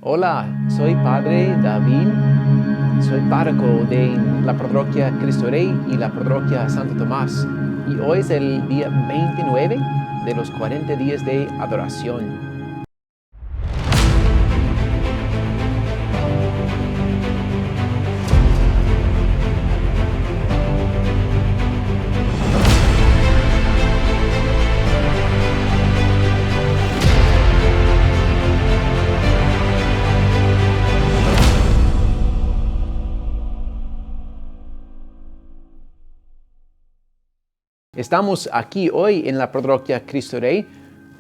Hola, soy Padre David, soy párroco de la parroquia Cristo Rey y la parroquia Santo Tomás. Y hoy es el día 29 de los 40 días de adoración. Estamos aquí hoy en la parroquia Cristo Rey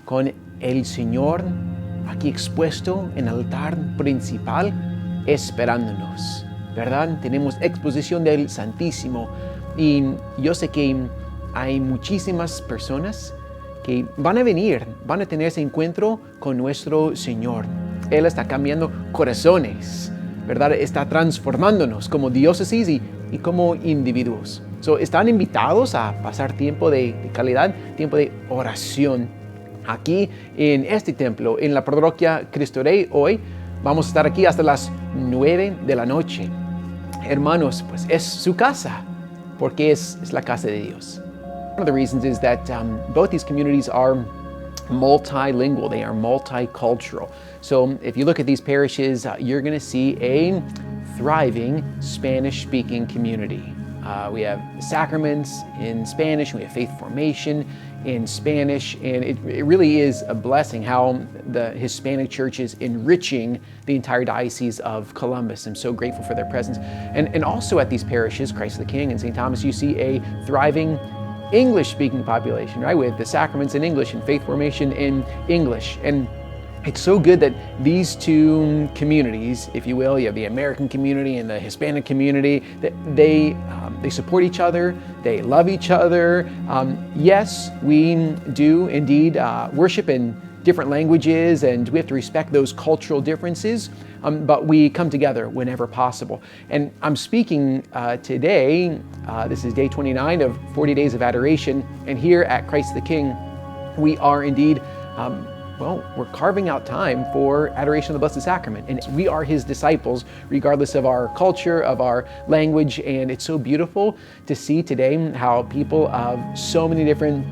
con el Señor aquí expuesto en el altar principal esperándonos, ¿verdad? Tenemos exposición del Santísimo y yo sé que hay muchísimas personas que van a venir, van a tener ese encuentro con nuestro Señor. Él está cambiando corazones, ¿verdad? Está transformándonos como diócesis y como individuos. Están invitados a pasar tiempo de calidad, tiempo de oración. Aquí en este templo, en la parroquia Cristo Rey, hoy vamos a estar aquí hasta las 9 de la noche. Hermanos, pues es su casa, porque es la casa de Dios. One of the reasons is that both these communities are multilingual, they are multicultural. So if you look at these parishes, you're going to see a thriving Spanish-speaking community. We have sacraments in Spanish, we have faith formation in Spanish, and it really is a blessing how the Hispanic church is enriching the entire Diocese of Columbus. I'm so grateful for their presence. And also at these parishes, Christ the King and St. Thomas, you see a thriving English-speaking population, right? With the sacraments in English and faith formation in English. And it's so good that these two communities, if you will, you have the American community and the Hispanic community, that they support each other, they love each other. Yes, we do indeed worship in different languages and we have to respect those cultural differences, but we come together whenever possible. And I'm speaking today, this is day 29 of 40 Days of Adoration, and here at Christ the King, we are indeed we're carving out time for Adoration of the Blessed Sacrament. And we are His disciples, regardless of our culture, of our language. And it's so beautiful to see today how people of so many different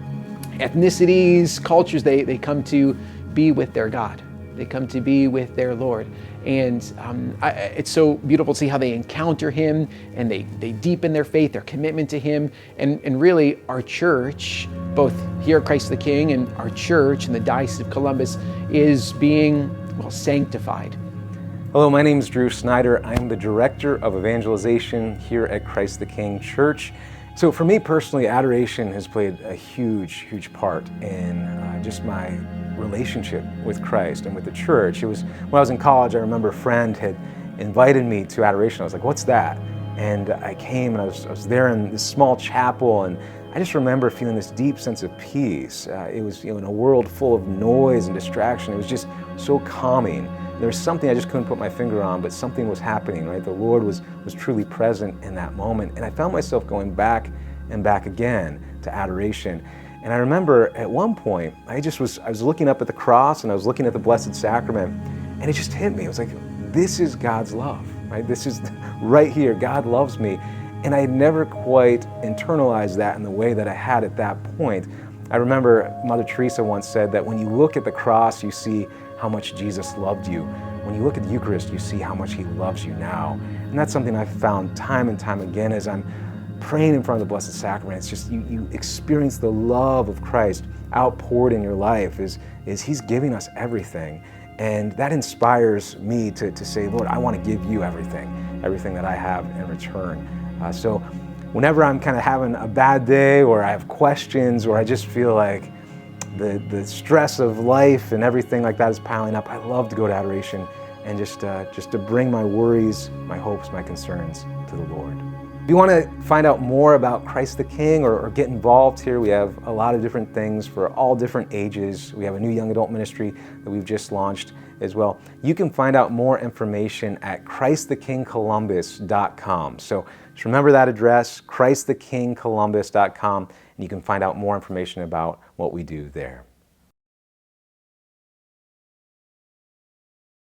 ethnicities, cultures, they come to be with their God. They come to be with their Lord. And it's so beautiful to see how they encounter Him and they deepen their faith, their commitment to Him. And really, our church, both here at Christ the King and our church in the Diocese of Columbus, is being, sanctified. Hello, my name is Drew Snyder. I'm the Director of Evangelization here at Christ the King Church. So for me personally, adoration has played a huge, huge part in just my relationship with Christ and with the church. It was when I was in college, I remember a friend had invited me to adoration. I was like, what's that? And I came and I was there in this small chapel, and I just remember feeling this deep sense of peace. It was in a world full of noise and distraction. It was just so calming. There was something I just couldn't put my finger on, but something was happening, right? The Lord was truly present in that moment. And I found myself going back and back again to adoration. And I remember at one point, I was looking up at the cross and I was looking at the Blessed Sacrament, and it just hit me. It was like, this is God's love, right? This is right here. God loves me. And I had never quite internalized that in the way that I had at that point. I remember Mother Teresa once said that when you look at the cross, you see how much Jesus loved you. When you look at the Eucharist, you see how much He loves you now. And that's something I've found time and time again as I'm praying in front of the Blessed Sacrament. It's just you experience the love of Christ outpoured in your life is He's giving us everything. And that inspires me to say, Lord, I want to give you everything that I have in return. So whenever I'm kind of having a bad day or I have questions or I just feel like the stress of life and everything like that is piling up, I love to go to adoration and just to bring my worries, my hopes, my concerns to the Lord. If you want to find out more about Christ the King or get involved here, we have a lot of different things for all different ages. We have a new young adult ministry that we've just launched as well. You can find out more information at christthekingcolumbus.com. So just remember that address, christthekingcolumbus.com, and you can find out more information about what we do there.